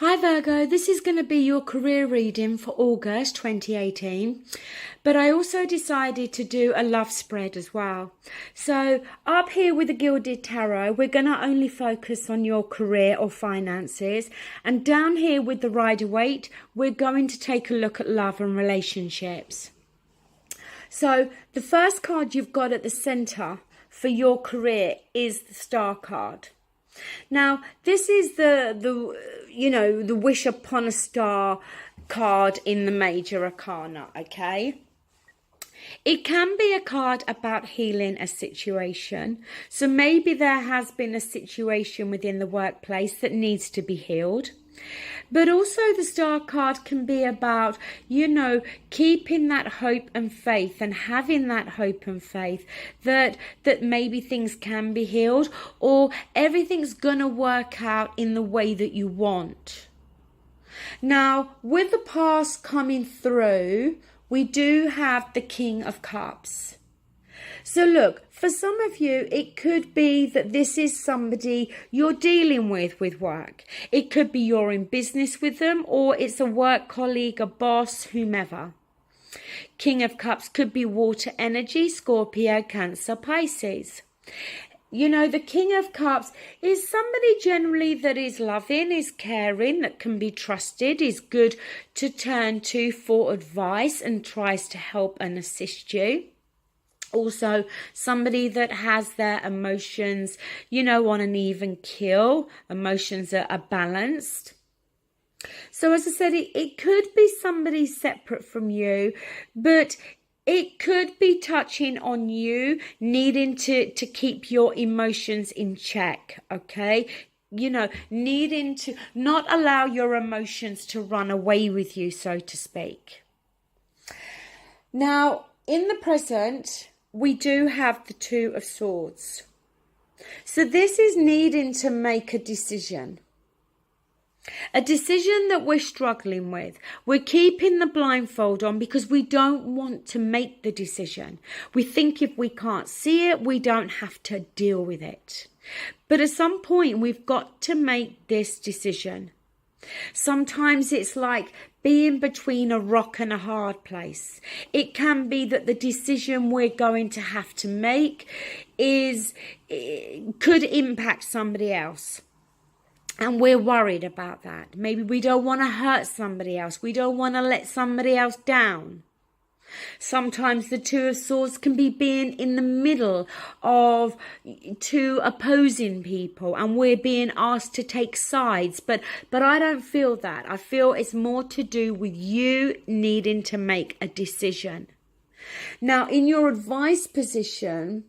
Hi Virgo, this is going to be your career reading for August 2018, but I also decided to do a love spread as well. So up here with the Gilded Tarot, we're going to only focus on your career or finances, and down here with the Rider-Waite, we're going to take a look at love and relationships. So the first card you've got at the center for your career is the Star card. Now, this is the wish upon a star card in the major arcana, okay? It can be a card about healing a situation. So maybe there has been a situation within the workplace that needs to be healed. But also the Star card can be about, keeping that hope and faith and having that hope and faith that maybe things can be healed or everything's going to work out in the way that you want. Now, with the past coming through, we do have the King of Cups. So look, for some of you, it could be that this is somebody you're dealing with work. It could be you're in business with them, or it's a work colleague, a boss, whomever. King of Cups could be water energy, Scorpio, Cancer, Pisces. The King of Cups is somebody generally that is loving, is caring, that can be trusted, is good to turn to for advice and tries to help and assist you. Also, somebody that has their emotions, on an even keel, emotions that are balanced. So as I said, it could be somebody separate from you, but it could be touching on you needing to keep your emotions in check, okay? Needing to not allow your emotions to run away with you, so to speak. Now, in the present, we do have the Two of Swords. So this is needing to make a decision. A decision that we're struggling with. We're keeping the blindfold on because we don't want to make the decision. We think if we can't see it, we don't have to deal with it. But at some point, we've got to make this decision. Sometimes it's like being between a rock and a hard place. It can be that the decision we're going to have to make could impact somebody else. And we're worried about that. Maybe we don't want to hurt somebody else. We don't want to let somebody else down. Sometimes the Two of Swords can be being in the middle of two opposing people and we're being asked to take sides. But I don't feel that. I feel it's more to do with you needing to make a decision. Now, in your advice position,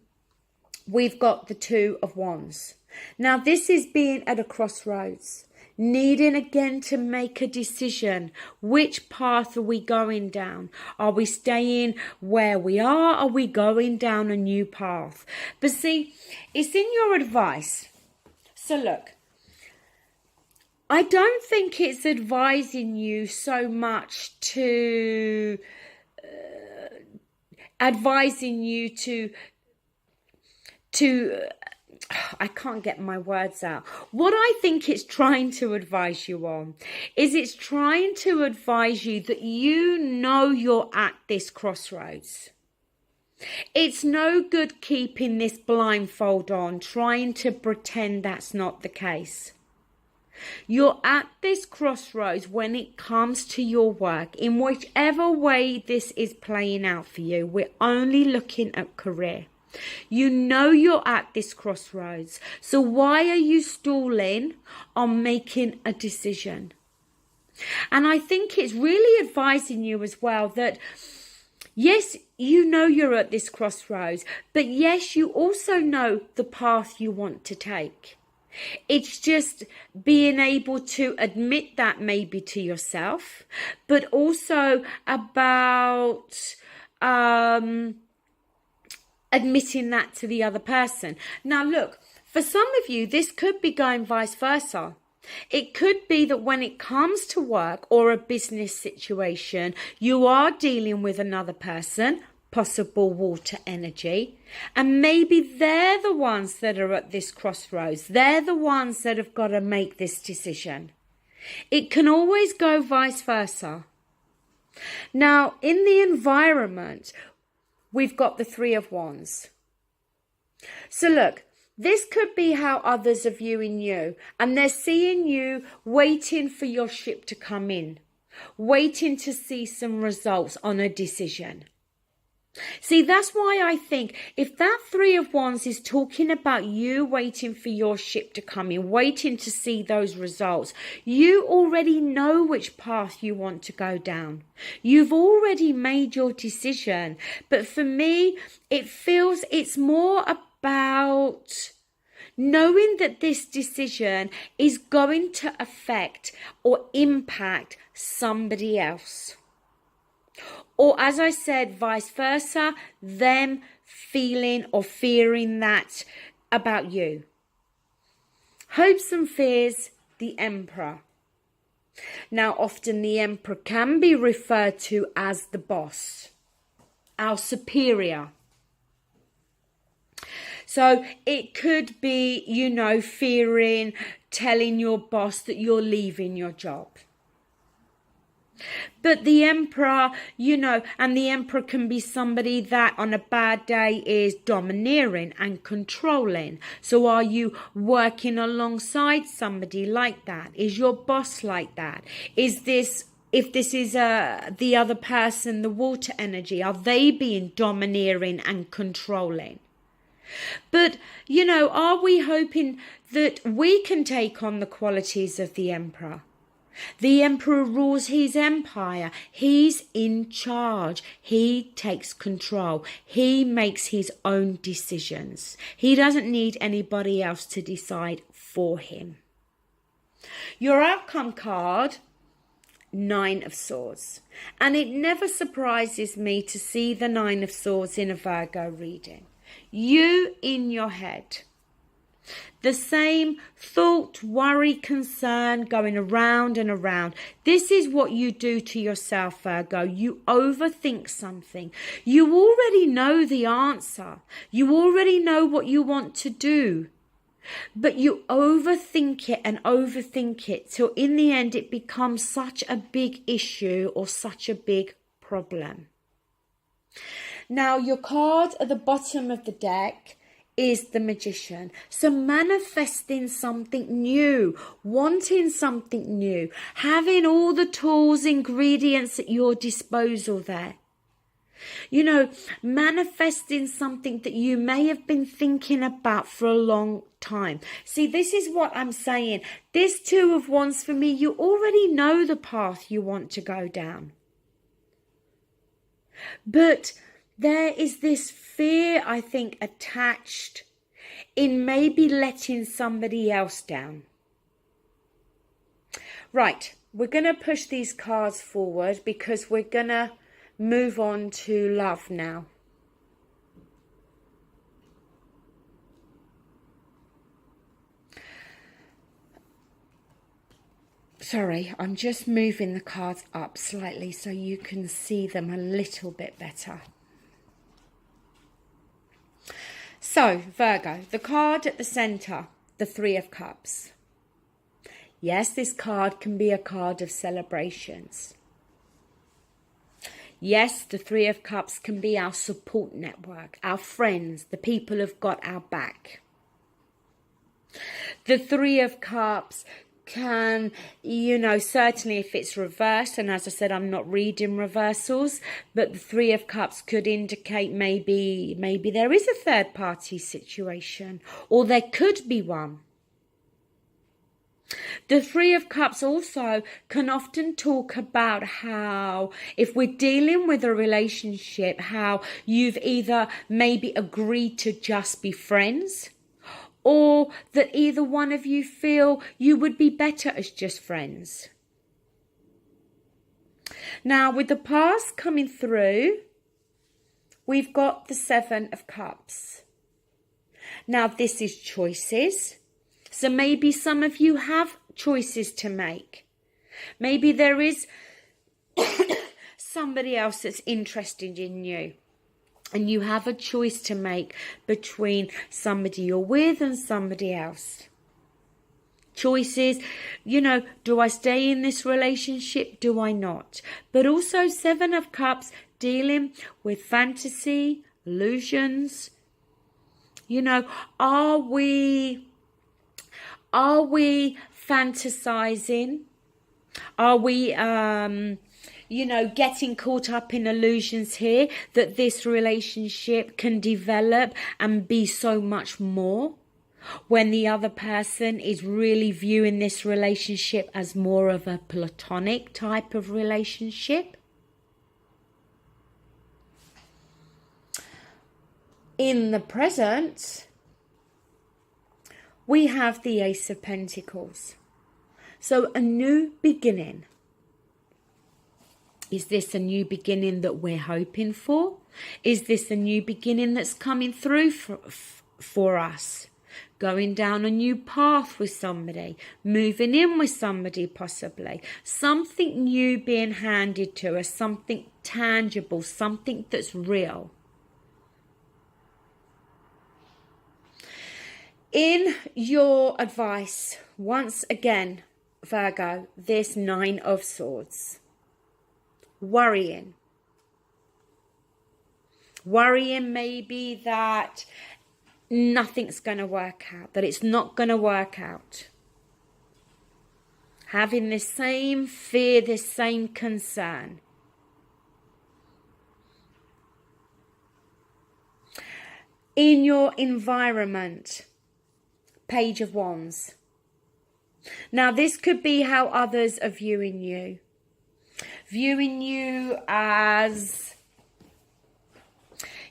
we've got the Two of Wands. Now, this is being at a crossroads. Needing again to make a decision. Which path are we going down? Are we staying where we are? Are we going down a new path? But see, it's in your advice. So look, I don't think it's advising you so much to I can't get my words out. What I think it's trying to advise you on is it's trying to advise you that you're at this crossroads. It's no good keeping this blindfold on, trying to pretend that's not the case. You're at this crossroads when it comes to your work, in whichever way this is playing out for you. We're only looking at career. You're at this crossroads. So why are you stalling on making a decision? And I think it's really advising you as well that, yes, you're at this crossroads, but yes, you also know the path you want to take. It's just being able to admit that maybe to yourself, but also about admitting that to the other person. Now look, for some of you, this could be going vice versa. It could be that when it comes to work or a business situation, you are dealing with another person, possible water energy, and maybe they're the ones that are at this crossroads. They're the ones that have got to make this decision. It can always go vice versa. Now, in the environment, we've got the Three of Wands. So look, this could be how others are viewing you, and they're seeing you waiting for your ship to come in, waiting to see some results on a decision. See, that's why I think if that Three of Wands is talking about you waiting for your ship to come in, waiting to see those results, you already know which path you want to go down. You've already made your decision. But for me, it feels it's more about knowing that this decision is going to affect or impact somebody else. Or, as I said, vice versa, them feeling or fearing that about you. Hopes and fears, the Emperor. Now, often the Emperor can be referred to as the boss, our superior. So it could be, you know, fearing, telling your boss that you're leaving your job. But the Emperor, you know, and the Emperor can be somebody that on a bad day is domineering and controlling. So are you working alongside somebody like that? Is your boss like that? Is this, if this is the other person, the water energy, are they being domineering and controlling? But, you know, are we hoping that we can take on the qualities of the Emperor? The Emperor rules his empire. He's in charge. He takes control. He makes his own decisions. He doesn't need anybody else to decide for him. Your outcome card, Nine of Swords. And it never surprises me to see the Nine of Swords in a Virgo reading. You in your head. The same thought, worry, concern going around and around. This is what you do to yourself, Virgo. You overthink something. You already know the answer. You already know what you want to do. But you overthink it till in the end it becomes such a big issue or such a big problem. Now, your card at the bottom of the deck is the Magician. So manifesting something new, wanting something new, having all the tools, ingredients at your disposal there. You know, manifesting something that you may have been thinking about for a long time. See, this is what I'm saying. This Two of Wands for me, you already know the path you want to go down. But there is this fear, I think, attached in maybe letting somebody else down. Right, we're going to push these cards forward because we're going to move on to love now. Sorry, I'm just moving the cards up slightly so you can see them a little bit better. So, Virgo, the card at the centre, the Three of Cups. Yes, this card can be a card of celebrations. Yes, the Three of Cups can be our support network, our friends, the people who've got our back. The Three of Cups can, you know, certainly if it's reversed, and as I said, I'm not reading reversals, but the Three of Cups could indicate maybe there is a third party situation, or there could be one. The Three of Cups also can often talk about how, if we're dealing with a relationship, how you've either maybe agreed to just be friends, or that either one of you feel you would be better as just friends. Now, with the past coming through, we've got the Seven of Cups. Now, this is choices. So maybe some of you have choices to make. Maybe there is somebody else that's interested in you. And you have a choice to make between somebody you're with and somebody else. choices. You know, do I stay in this relationship? Do I not? But also Seven of Cups, dealing with fantasy, illusions. You know, are we fantasizing? Are we, you know, getting caught up in illusions here that this relationship can develop and be so much more, when the other person is really viewing this relationship as more of a platonic type of relationship? In the present, we have the Ace of Pentacles. So a new beginning. Is this a new beginning that we're hoping for? Is this a new beginning that's coming through for us? Going down a new path with somebody, moving in with somebody possibly. Something new being handed to us, something tangible, something that's real. In your advice, once again, Virgo, this Nine of Swords. Worrying. Worrying maybe that nothing's going to work out, that it's not going to work out. Having this same fear, this same concern. In your environment, Page of Wands. Now, this could be how others are viewing you. Viewing you as,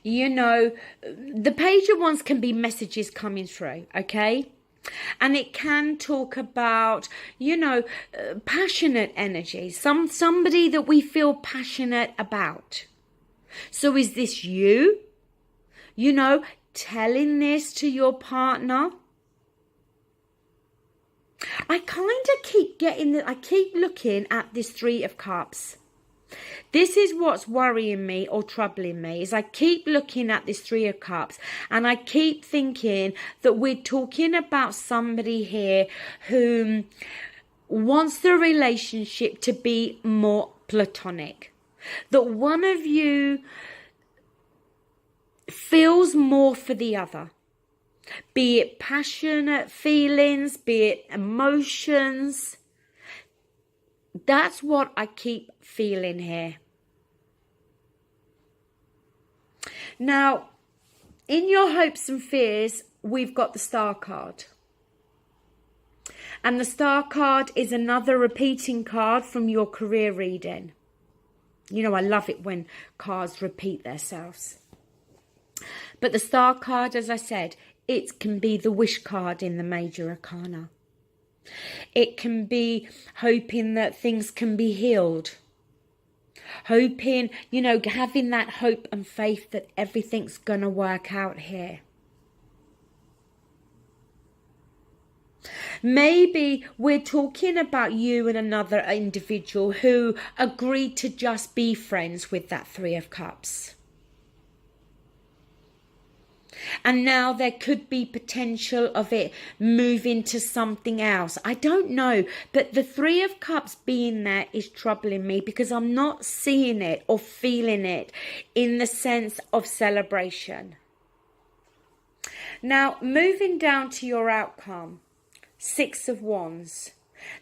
you know, the Page of Wands can be messages coming through, okay? And it can talk about, you know, passionate energy. Somebody that we feel passionate about. So is this you? You know, telling this to your partner? I kind of keep I keep looking at this Three of Cups. This is what's worrying me or troubling me, is I keep looking at this Three of Cups and I keep thinking that we're talking about somebody here who wants the relationship to be more platonic. That one of you feels more for the other. Be it passionate feelings, be it emotions. That's what I keep feeling here. Now, in your hopes and fears, we've got the Star card. And the Star card is another repeating card from your career reading. You know, I love it when cards repeat themselves. But the Star card, as I said, it can be the wish card in the major arcana. It can be hoping that things can be healed. Hoping, you know, having that hope and faith that everything's going to work out here. Maybe we're talking about you and another individual who agreed to just be friends with that Three of Cups. And now there could be potential of it moving to something else. I don't know. But the Three of Cups being there is troubling me because I'm not seeing it or feeling it in the sense of celebration. Now, moving down to your outcome. Six of Wands.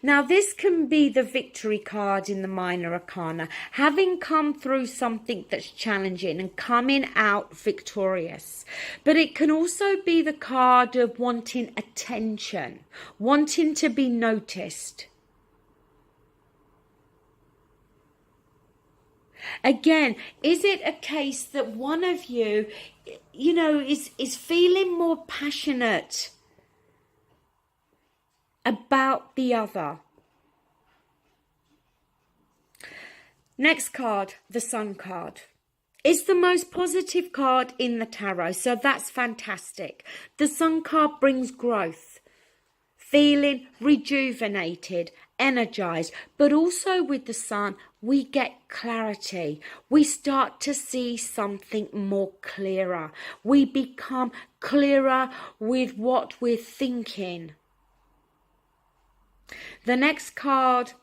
Now, this can be the victory card in the minor arcana. Having come through something that's challenging and coming out victorious. But it can also be the card of wanting attention. Wanting to be noticed. Again, is it a case that one of you, you know, is feeling more passionate about the other? Next card, the Sun card. It's the most positive card in the tarot, so that's fantastic. The Sun card brings growth, feeling rejuvenated, energized, but also with the Sun, we get clarity. We start to see something more clearer. We become clearer with what we're thinking. The next card,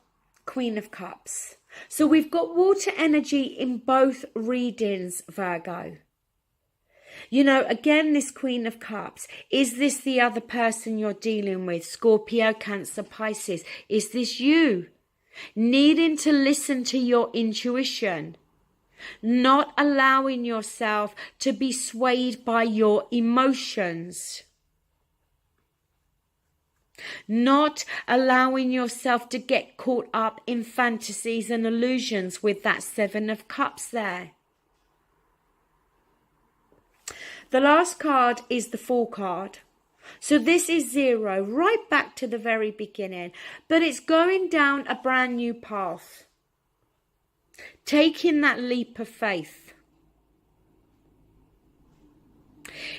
Queen of Cups. So we've got water energy in both readings, Virgo. You know, again, this Queen of Cups, is this the other person you're dealing with? Scorpio, Cancer, Pisces. Is this you? Needing to listen to your intuition. Not allowing yourself to be swayed by your emotions. Not allowing yourself to get caught up in fantasies and illusions with that Seven of Cups there. The last card is the Fool card. So this is 0, right back to the very beginning. But it's going down a brand new path. Taking that leap of faith.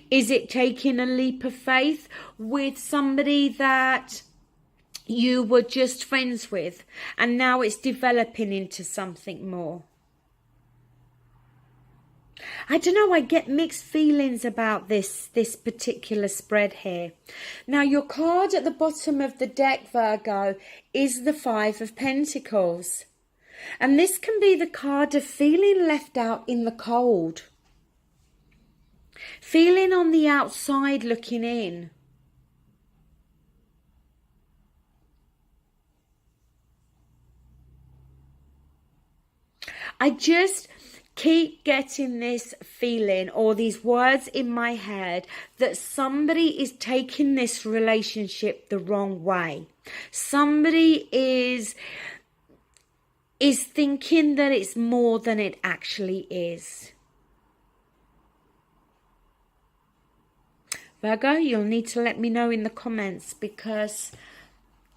Is it taking a leap of faith with somebody that you were just friends with and now it's developing into something more? I don't know, I get mixed feelings about this particular spread here. Now, your card at the bottom of the deck, Virgo, is the Five of Pentacles. And this can be the card of feeling left out in the cold. Feeling on the outside looking in. I just keep getting this feeling or these words in my head that somebody is taking this relationship the wrong way. Somebody is thinking that it's more than it actually is. Virgo, you'll need to let me know in the comments because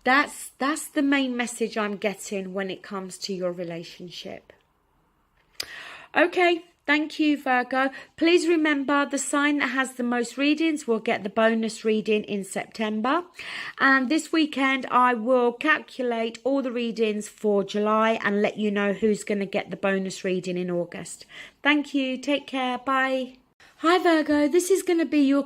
that's the main message I'm getting when it comes to your relationship. Okay, thank you, Virgo. Please remember the sign that has the most readings will get the bonus reading in September. And this weekend, I will calculate all the readings for July and let you know who's going to get the bonus reading in August. Thank you. Take care. Bye. Hi, Virgo. This is going to be your